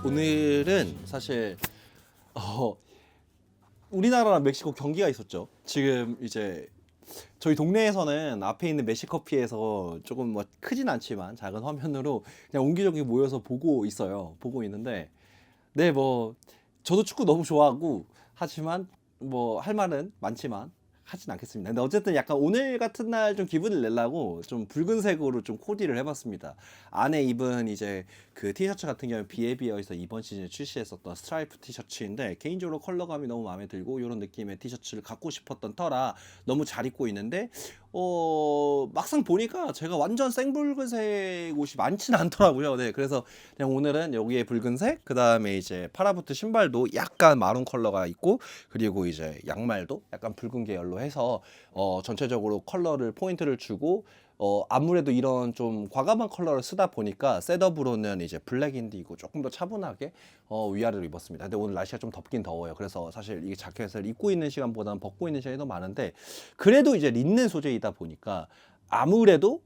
오늘은 사실 우리나라랑 멕시코 경기가 있었죠. 지금 이제 저희 동네에서는 앞에 있는 메시커피에서 조금 뭐 크진 않지만 작은 화면으로 그냥 옹기종기 모여서 보고 있어요. 보고 있는데 네, 뭐 저도 축구 너무 좋아하고 하지만 뭐 할 말은 많지만 하진 않겠습니다. 근데 어쨌든 약간 오늘 같은 날 좀 기분을 내려고 좀 붉은색으로 좀 코디를 해봤습니다. 안에 입은 이제 그 티셔츠 같은 경우는 비에비어에서 이번 시즌에 출시했었던 스트라이프 티셔츠인데 개인적으로 컬러감이 너무 마음에 들고 이런 느낌의 티셔츠를 갖고 싶었던 터라 너무 잘 입고 있는데 막상 보니까 제가 완전 생붉은색 옷이 많지는 않더라고요. 네, 그래서 그냥 오늘은 여기에 붉은색, 그 다음에 이제 파라부트 신발도 약간 마룬 컬러가 있고, 그리고 이제 양말도 약간 붉은 계열로 해서 전체적으로 컬러를 포인트를 주고 아무래도 이런 좀 과감한 컬러를 쓰다 보니까 셋업으로는 이제 블랙 인디고 조금 더 차분하게 위아래로 입었습니다. 근데 오늘 날씨가 좀 덥긴 더워요. 그래서 사실 이 자켓을 입고 있는 시간보다는 벗고 있는 시간이 더 많은데 그래도 이제 린넨 소재이다 보니까 아무래도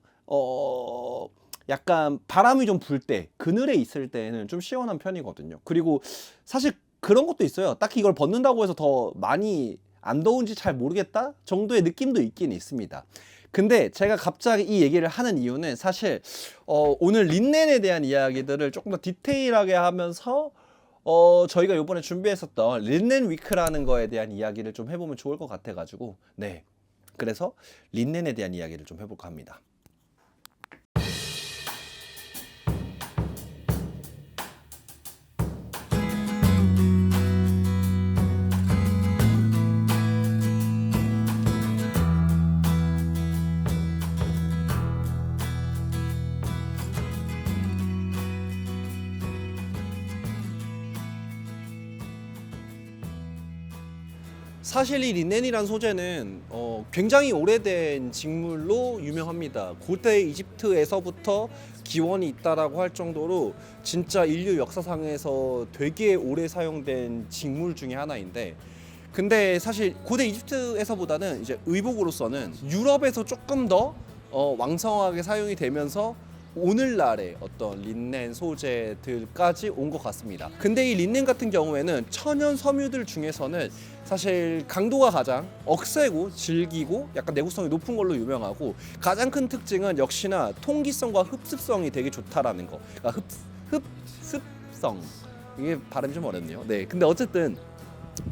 약간 바람이 좀 불 때, 그늘에 있을 때는 좀 시원한 편이거든요. 그리고 사실 그런 것도 있어요. 딱히 이걸 벗는다고 해서 더 많이 안 더운지 잘 모르겠다 정도의 느낌도 있긴 있습니다. 근데 제가 갑자기 이 얘기를 하는 이유는 사실 오늘 린넨에 대한 이야기들을 조금 더 디테일하게 하면서 저희가 이번에 준비했었던 린넨 위크라는 거에 대한 이야기를 좀 해보면 좋을 것 같아가지고 네, 그래서 린넨에 대한 이야기를 좀 해볼까 합니다. 사실 이 린넨이란 소재는 굉장히 오래된 직물로 유명합니다. 고대 이집트에서부터 기원이 있다라고 할 정도로 진짜 인류 역사상에서 되게 오래 사용된 직물 중에 하나인데, 근데 사실 고대 이집트에서보다는 이제 의복으로서는 유럽에서 조금 더 왕성하게 사용이 되면서 오늘날의 어떤 린넨 소재들까지 온 것 같습니다. 근데 이 린넨 같은 경우에는 천연 섬유들 중에서는 사실 강도가 가장 억세고 질기고 약간 내구성이 높은 걸로 유명하고, 가장 큰 특징은 역시나 통기성과 흡습성이 되게 좋다라는 거. 그러니까 흡습성, 이게 발음이 좀 어렵네요. 네, 근데 어쨌든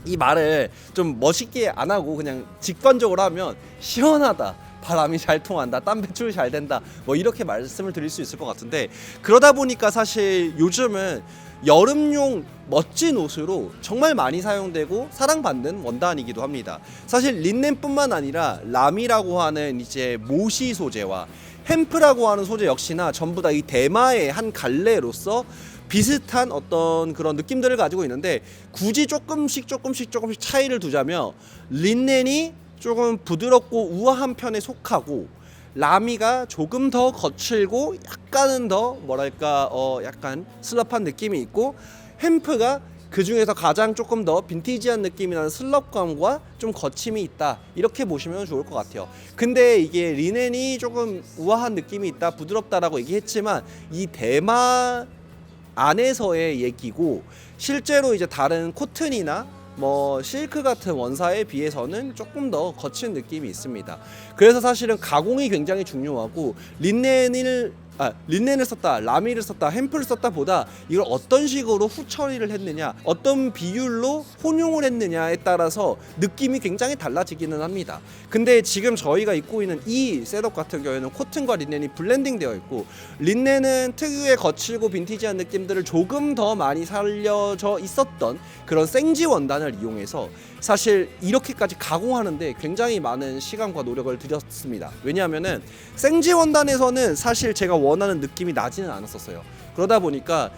이 말을 좀 멋있게 안 하고 그냥 직관적으로 하면 시원하다, 바람이 잘 통한다, 땀 배출이 잘 된다, 뭐 이렇게 말씀을 드릴 수 있을 것 같은데, 그러다 보니까 사실 요즘은 여름용 멋진 옷으로 정말 많이 사용되고 사랑받는 원단이기도 합니다. 사실 린넨뿐만 아니라 람이라고 하는 이제 모시 소재와 햄프라고 하는 소재 역시나 전부 다 이 대마의 한 갈래로서 비슷한 어떤 그런 느낌들을 가지고 있는데, 굳이 조금씩 차이를 두자면 린넨이 조금 부드럽고 우아한 편에 속하고, 라미가 조금 더 거칠고 약간은 더 뭐랄까 약간 슬럽한 느낌이 있고, 햄프가 그 중에서 가장 조금 더 빈티지한 느낌이 나는 슬럽감과 좀 거침이 있다, 이렇게 보시면 좋을 것 같아요. 근데 이게 린넨이 조금 우아한 느낌이 있다, 부드럽다라고 얘기했지만 이 대마 안에서의 얘기고, 실제로 이제 다른 코튼이나 뭐 실크 같은 원사에 비해서는 조금 더 거친 느낌이 있습니다. 그래서 사실은 가공이 굉장히 중요하고, 린넨을 썼다, 라미를 썼다, 햄프를 썼다 보다 이걸 어떤 식으로 후처리를 했느냐, 어떤 비율로 혼용을 했느냐에 따라서 느낌이 굉장히 달라지기는 합니다. 근데 지금 저희가 입고 있는 이 셋업 같은 경우에는 코튼과 린넨이 블렌딩 되어 있고, 린넨은 특유의 거칠고 빈티지한 느낌들을 조금 더 많이 살려져 있었던 그런 생지 원단을 이용해서 사실 이렇게까지 가공하는데 굉장히 많은 시간과 노력을 들였습니다. 왜냐하면은 생지 원단에서는 사실 제가 원하는 느낌이 나지는 않았었어요. 그러다 보니까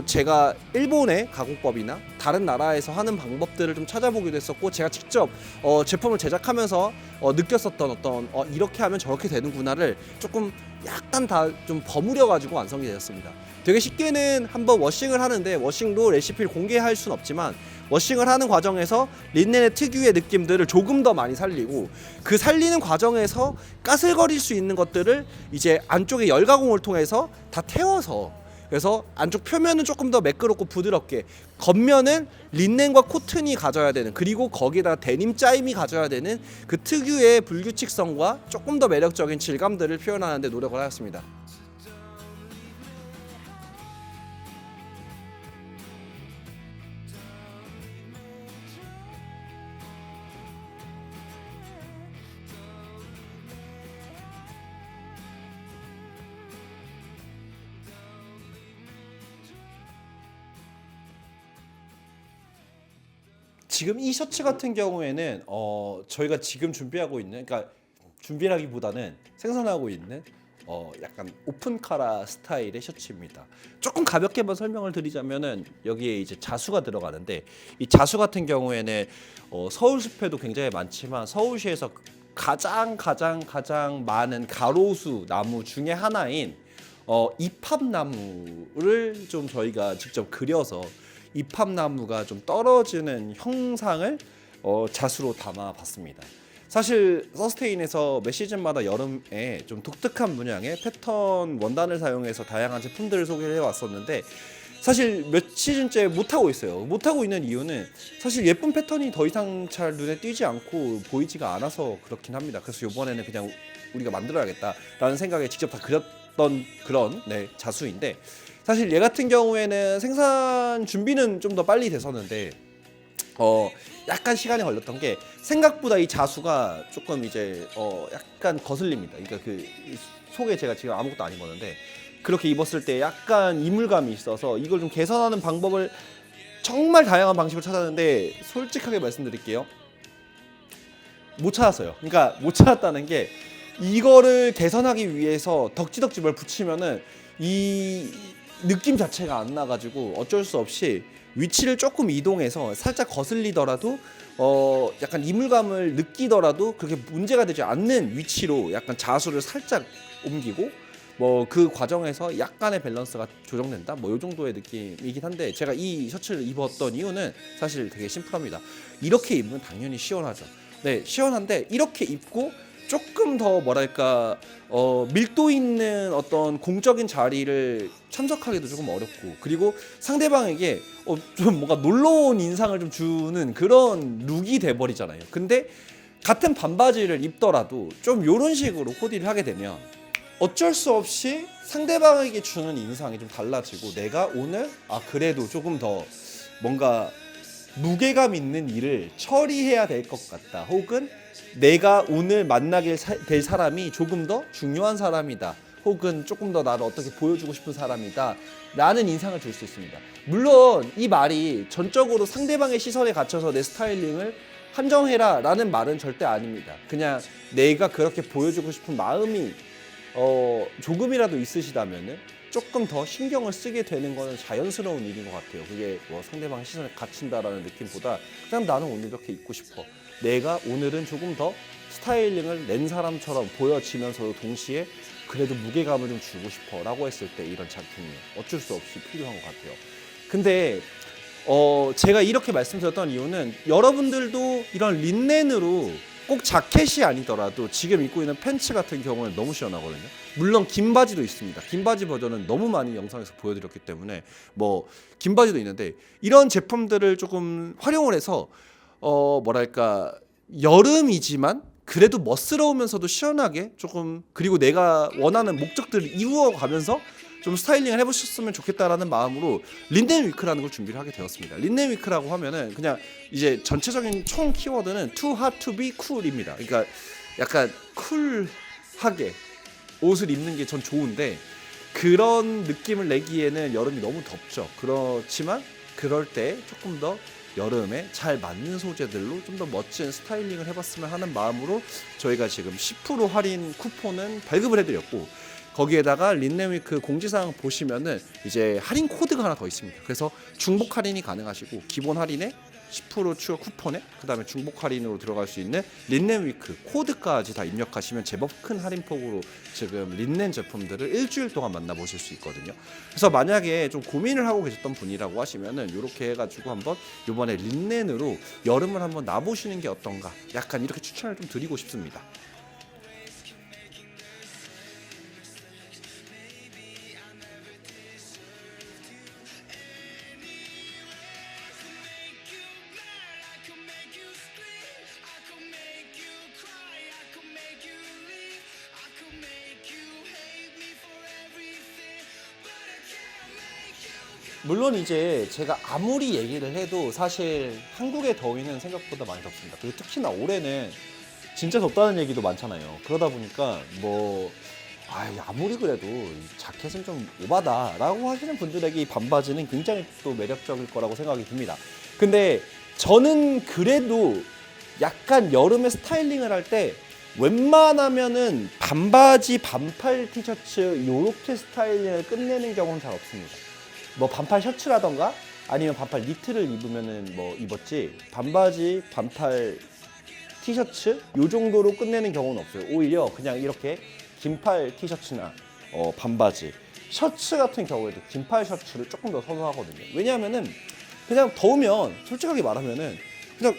제가 일본의 가공법이나 다른 나라에서 하는 방법들을 좀 찾아보기도 했었고, 제가 직접 제품을 제작하면서 느꼈었던 어떤 이렇게 하면 저렇게 되는구나를 조금 약간 다 좀 버무려 가지고 완성이 되었습니다. 되게 쉽게는 한번 워싱을 하는데, 워싱도 레시피를 공개할 순 없지만 워싱을 하는 과정에서 린넨의 특유의 느낌들을 조금 더 많이 살리고, 그 살리는 과정에서 까슬거릴 수 있는 것들을 이제 안쪽에 열 가공을 통해서 다 태워서 그래서 안쪽 표면은 조금 더 매끄럽고 부드럽게, 겉면은 린넨과 코튼이 가져야 되는, 그리고 거기다 데님 짜임이 가져야 되는 그 특유의 불규칙성과 조금 더 매력적인 질감들을 표현하는 데 노력을 하였습니다. 지금 이 셔츠 같은 경우에는 저희가 지금 준비하고 있는, 그러니까 준비라기보다는 생산하고 있는 약간 오픈 카라 스타일의 셔츠입니다. 조금 가볍게 한번 설명을 드리자면은 여기에 이제 자수가 들어가는데, 이 자수 같은 경우에는 서울 숲에도 굉장히 많지만 서울시에서 가장 많은 가로수 나무 중에 하나인 이팝나무를 좀 저희가 직접 그려서 이팝나무가 좀 떨어지는 형상을 자수로 담아봤습니다. 사실 서스테인에서 매 시즌마다 여름에 좀 독특한 문양의 패턴 원단을 사용해서 다양한 제품들을 소개를 해왔었는데, 사실 몇 시즌째 못하고 있어요. 못하고 있는 이유는 사실 예쁜 패턴이 더 이상 잘 눈에 띄지 않고 보이지가 않아서 그렇긴 합니다. 그래서 이번에는 그냥 우리가 만들어야겠다라는 생각에 직접 다 그렸던 그런 자수인데, 사실 얘 같은 경우에는 생산 준비는 좀 더 빨리 됐었는데 약간 시간이 걸렸던 게, 생각보다 이 자수가 조금 이제 약간 거슬립니다. 그러니까 그 속에 제가 지금 아무것도 안 입었는데 그렇게 입었을 때 약간 이물감이 있어서 이걸 좀 개선하는 방법을 정말 다양한 방식으로 찾았는데, 솔직하게 말씀드릴게요, 못 찾았어요. 그러니까 못 찾았다는 게, 이거를 개선하기 위해서 덕지덕지 뭘 붙이면은 이 느낌 자체가 안 나가지고 어쩔 수 없이 위치를 조금 이동해서 살짝 거슬리더라도 약간 이물감을 느끼더라도 그렇게 문제가 되지 않는 위치로 약간 자수를 살짝 옮기고, 뭐 그 과정에서 약간의 밸런스가 조정된다, 뭐 이 정도의 느낌이긴 한데, 제가 이 셔츠를 입었던 이유는 사실 되게 심플합니다. 이렇게 입으면 당연히 시원하죠. 네, 시원한데 이렇게 입고 조금 더 뭐랄까 밀도 있는 어떤 공적인 자리를 참석하기도 조금 어렵고, 그리고 상대방에게 좀 뭔가 놀러온 인상을 좀 주는 그런 룩이 돼버리잖아요. 근데 같은 반바지를 입더라도 좀 이런 식으로 코디를 하게 되면 어쩔 수 없이 상대방에게 주는 인상이 좀 달라지고, 내가 오늘 그래도 조금 더 뭔가 무게감 있는 일을 처리해야 될 것 같다, 혹은 내가 오늘 만나게 될 사람이 조금 더 중요한 사람이다, 혹은 조금 더 나를 어떻게 보여주고 싶은 사람이다 라는 인상을 줄 수 있습니다. 물론 이 말이 전적으로 상대방의 시선에 갇혀서 내 스타일링을 한정해라 라는 말은 절대 아닙니다. 그냥 내가 그렇게 보여주고 싶은 마음이 조금이라도 있으시다면은 조금 더 신경을 쓰게 되는 거는 자연스러운 일인 것 같아요. 그게 뭐 상대방의 시선에 갇힌다라는 느낌보다 그냥 나는 오늘 이렇게 입고 싶어, 내가 오늘은 조금 더 스타일링을 낸 사람처럼 보여지면서도 동시에 그래도 무게감을 좀 주고 싶어 라고 했을 때 이런 작품이 어쩔 수 없이 필요한 것 같아요. 근데 제가 이렇게 말씀드렸던 이유는, 여러분들도 이런 린넨으로 꼭 자켓이 아니더라도 지금 입고 있는 팬츠 같은 경우는 너무 시원하거든요. 물론 긴 바지도 있습니다. 긴 바지 버전은 너무 많이 영상에서 보여드렸기 때문에 뭐 긴 바지도 있는데, 이런 제품들을 조금 활용을 해서 뭐랄까 여름이지만 그래도 멋스러우면서도 시원하게 조금, 그리고 내가 원하는 목적들을 이루어가면서 좀 스타일링을 해보셨으면 좋겠다라는 마음으로 린넨 위크라는 걸 준비를 하게 되었습니다. 린넨 위크라고 하면은 그냥 이제 전체적인 총 키워드는 too hot to be cool입니다. 그러니까 약간 쿨하게 옷을 입는 게 전 좋은데, 그런 느낌을 내기에는 여름이 너무 덥죠. 그렇지만 그럴 때 조금 더 여름에 잘 맞는 소재들로 좀 더 멋진 스타일링을 해봤으면 하는 마음으로 저희가 지금 10% 할인 쿠폰은 발급을 해드렸고, 거기에다가 린넨위크 공지사항 보시면은 이제 할인 코드가 하나 더 있습니다. 그래서 중복 할인이 가능하시고, 기본 할인에 10% 추가 쿠폰에 그다음에 중복 할인으로 들어갈 수 있는 린넨위크 코드까지 다 입력하시면 제법 큰 할인폭으로 지금 린넨 제품들을 일주일 동안 만나보실 수 있거든요. 그래서 만약에 좀 고민을 하고 계셨던 분이라고 하시면은 이렇게 해가지고 한번 이번에 린넨으로 여름을 한번 나보시는 게 어떤가, 약간 이렇게 추천을 좀 드리고 싶습니다. 물론 이제 제가 아무리 얘기를 해도 사실 한국의 더위는 생각보다 많이 덥습니다. 그리고 특히나 올해는 진짜 덥다는 얘기도 많잖아요. 그러다 보니까 뭐 아무리 그래도 이 자켓은 좀 오바다라고 하시는 분들에게 이 반바지는 굉장히 또 매력적일 거라고 생각이 듭니다. 근데 저는 그래도 약간 여름에 스타일링을 할 때 웬만하면은 반바지, 반팔 티셔츠 요렇게 스타일링을 끝내는 경우는 잘 없습니다. 뭐 반팔 셔츠라던가 아니면 반팔 니트를 입으면은 뭐 입었지, 반바지, 반팔 티셔츠 요 정도로 끝내는 경우는 없어요. 오히려 그냥 이렇게 긴팔 티셔츠나 반바지, 셔츠 같은 경우에도 긴팔 셔츠를 조금 더 선호하거든요. 왜냐하면은 그냥 더우면 솔직하게 말하면은 그냥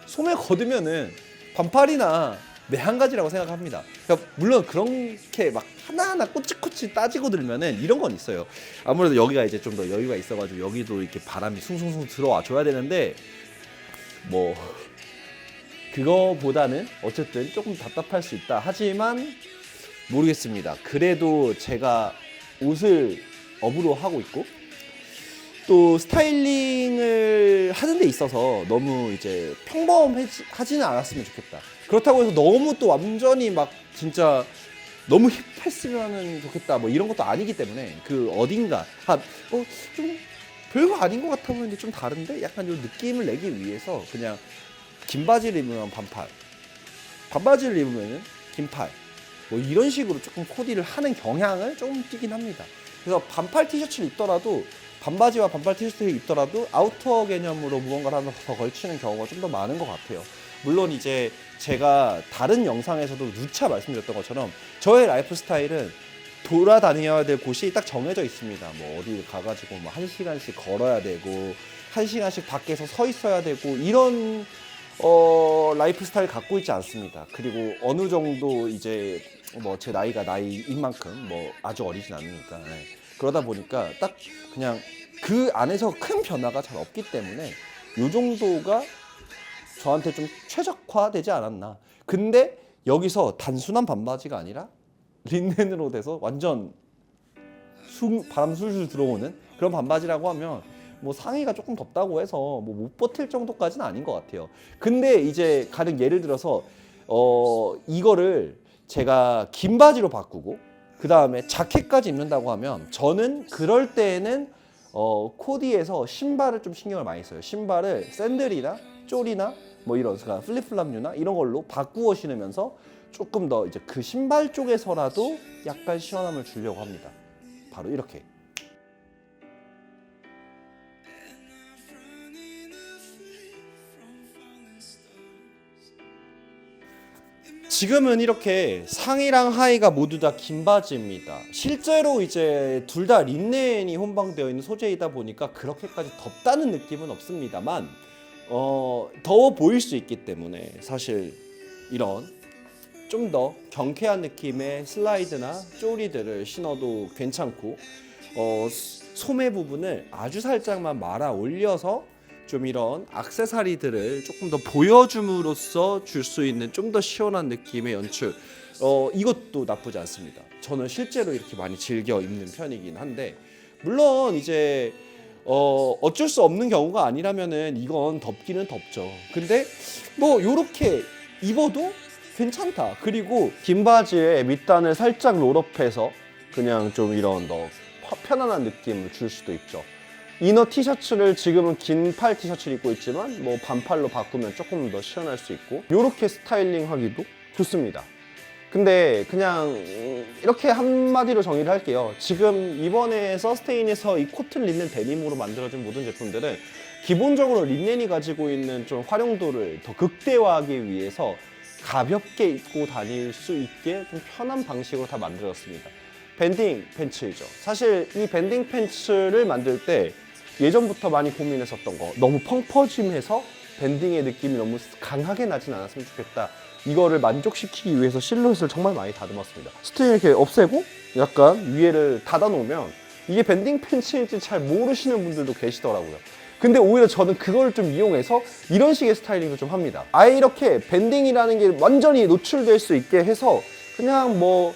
소매 걷으면은 반팔이나 한 가지라고 생각합니다. 그러니까 물론 그렇게 막 하나하나 꼬치꼬치 따지고 들면은 이런 건 있어요. 아무래도 여기가 이제 좀 더 여유가 있어가지고 여기도 이렇게 바람이 숭숭숭 들어와 줘야 되는데 뭐 그거보다는 어쨌든 조금 답답할 수 있다. 하지만 모르겠습니다. 그래도 제가 옷을 업으로 하고 있고 또 스타일링을 하는 데 있어서 너무 이제 평범하지는 않았으면 좋겠다. 그렇다고 해서 너무 또 완전히 막 진짜 너무 힙했으면 좋겠다 뭐 이런 것도 아니기 때문에 그 어딘가 좀 별거 아닌 것 같아 보이는데 좀 다른데 약간 좀 느낌을 내기 위해서 그냥 긴 바지를 입으면 반팔, 반바지를 입으면 긴팔 뭐 이런 식으로 조금 코디를 하는 경향을 조금 띠긴 합니다. 그래서 반팔 티셔츠를 입더라도 반바지와 반팔 티셔츠를 입더라도 아우터 개념으로 무언가를 하나 더 걸치는 경우가 좀 더 많은 것 같아요. 물론 이제 제가 다른 영상에서도 누차 말씀드렸던 것처럼 저의 라이프 스타일은 돌아다녀야 될 곳이 딱 정해져 있습니다. 뭐 어디 가가지고 뭐 1시간씩 걸어야 되고 1시간씩 밖에서 서 있어야 되고 이런 라이프 스타일 갖고 있지 않습니다. 그리고 어느 정도 이제 뭐 제 나이가 나이인 만큼 뭐 아주 어리진 않으니까 그러다 보니까 딱 그냥 그 안에서 큰 변화가 잘 없기 때문에 요 정도가 저한테 좀 최적화되지 않았나. 근데 여기서 단순한 반바지가 아니라 린넨으로 돼서 완전 바람 술술 들어오는 그런 반바지라고 하면 뭐 상의가 조금 덥다고 해서 뭐 못 버틸 정도까지는 아닌 것 같아요. 근데 이제 가령 예를 들어서 이거를 제가 긴 바지로 바꾸고 그 다음에 자켓까지 입는다고 하면 저는 그럴 때에는 코디에서 신발을 좀 신경을 많이 써요. 신발을 샌들이나 쫄이나 뭐 이런 그러니까 플립플랍류나 이런 걸로 바꾸어 신으면서 조금 더 이제 그 신발 쪽에서라도 약간 시원함을 주려고 합니다. 바로 이렇게. 지금은 이렇게 상의랑 하의가 모두 다 긴 바지입니다. 실제로 이제 둘 다 린넨이 혼방되어 있는 소재이다 보니까 그렇게까지 덥다는 느낌은 없습니다만 더워 보일 수 있기 때문에 사실 이런 좀 더 경쾌한 느낌의 슬라이드나 쪼리들을 신어도 괜찮고 소매 부분을 아주 살짝만 말아 올려서 좀 이런 액세서리들을 조금 더 보여줌으로써 줄 수 있는 좀 더 시원한 느낌의 연출 이것도 나쁘지 않습니다. 저는 실제로 이렇게 많이 즐겨 입는 편이긴 한데 물론 이제 어쩔 수 없는 경우가 아니라면은 이건 덥기는 덥죠. 근데 뭐 요렇게 입어도 괜찮다. 그리고 긴 바지에 밑단을 살짝 롤업해서 그냥 좀 이런 더 편안한 느낌을 줄 수도 있죠. 이너 티셔츠를 지금은 긴팔 티셔츠를 입고 있지만 뭐 반팔로 바꾸면 조금 더 시원할 수 있고 이렇게 스타일링 하기도 좋습니다. 근데 그냥 이렇게 한마디로 정의를 할게요. 지금 이번에 서스테인에서 이 코튼 린넨 데님으로 만들어진 모든 제품들은 기본적으로 린넨이 가지고 있는 좀 활용도를 더 극대화하기 위해서 가볍게 입고 다닐 수 있게 좀 편한 방식으로 다 만들어졌습니다. 밴딩 팬츠이죠. 사실 이 밴딩 팬츠를 만들 때 예전부터 많이 고민했었던 거, 너무 펑퍼짐해서 밴딩의 느낌이 너무 강하게 나진 않았으면 좋겠다. 이거를 만족시키기 위해서 실루엣을 정말 많이 다듬었습니다. 스트링 이렇게 없애고 약간 위에를 닫아 놓으면 이게 밴딩 팬츠인지 잘 모르시는 분들도 계시더라고요. 근데 오히려 저는 그걸 좀 이용해서 이런 식의 스타일링을 좀 합니다. 아예 이렇게 밴딩이라는 게 완전히 노출될 수 있게 해서 그냥 뭐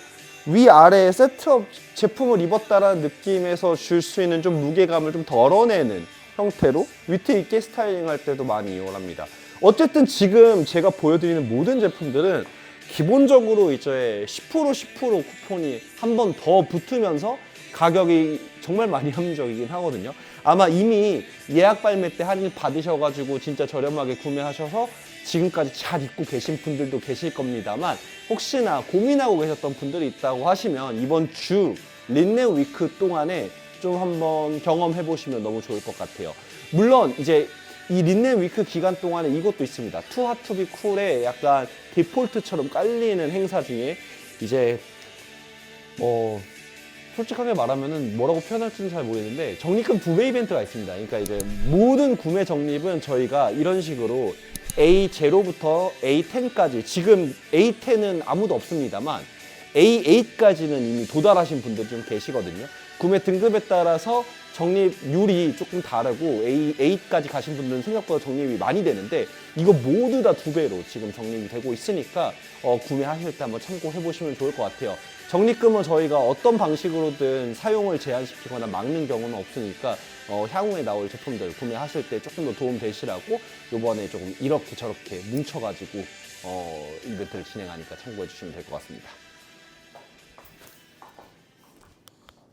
위아래 세트업 제품을 입었다라는 느낌에서 줄 수 있는 좀 무게감을 좀 덜어내는 형태로 위트 있게 스타일링할 때도 많이 이용을 합니다. 어쨌든 지금 제가 보여드리는 모든 제품들은 기본적으로 이제 10% 쿠폰이 한 번 더 붙으면서 가격이 정말 많이 합리적이긴 하거든요. 아마 이미 예약 발매 때 할인 받으셔가지고 진짜 저렴하게 구매하셔서 지금까지 잘 입고 계신 분들도 계실 겁니다만, 혹시나 고민하고 계셨던 분들이 있다고 하시면 이번 주 린넨 위크 동안에 좀 한번 경험해 보시면 너무 좋을 것 같아요. 물론 이제 이 린넨 위크 기간 동안에 이것도 있습니다. 투 핫 투 비 쿨의 약간 디폴트처럼 깔리는 행사 중에 이제 솔직하게 말하면은 뭐라고 표현할지는 잘 모르겠는데 적립금 2배 이벤트가 있습니다. 그러니까 이제 모든 구매 적립은 저희가 이런 식으로 A0부터 A10까지, 지금 A10은 아무도 없습니다만 A8까지는 이미 도달하신 분들 좀 계시거든요. 구매 등급에 따라서 적립률이 조금 다르고 A8까지 가신 분들은 생각보다 적립이 많이 되는데, 이거 모두 다 2배로 지금 적립이 되고 있으니까 구매하실 때 한번 참고해 보시면 좋을 것 같아요. 적립금은 저희가 어떤 방식으로든 사용을 제한시키거나 막는 경우는 없으니까 향후에 나올 제품들 구매하실 때 조금 더 도움 되시라고 요번에 조금 이렇게 저렇게 뭉쳐가지고 이벤트를 진행하니까 참고해 주시면 될 것 같습니다.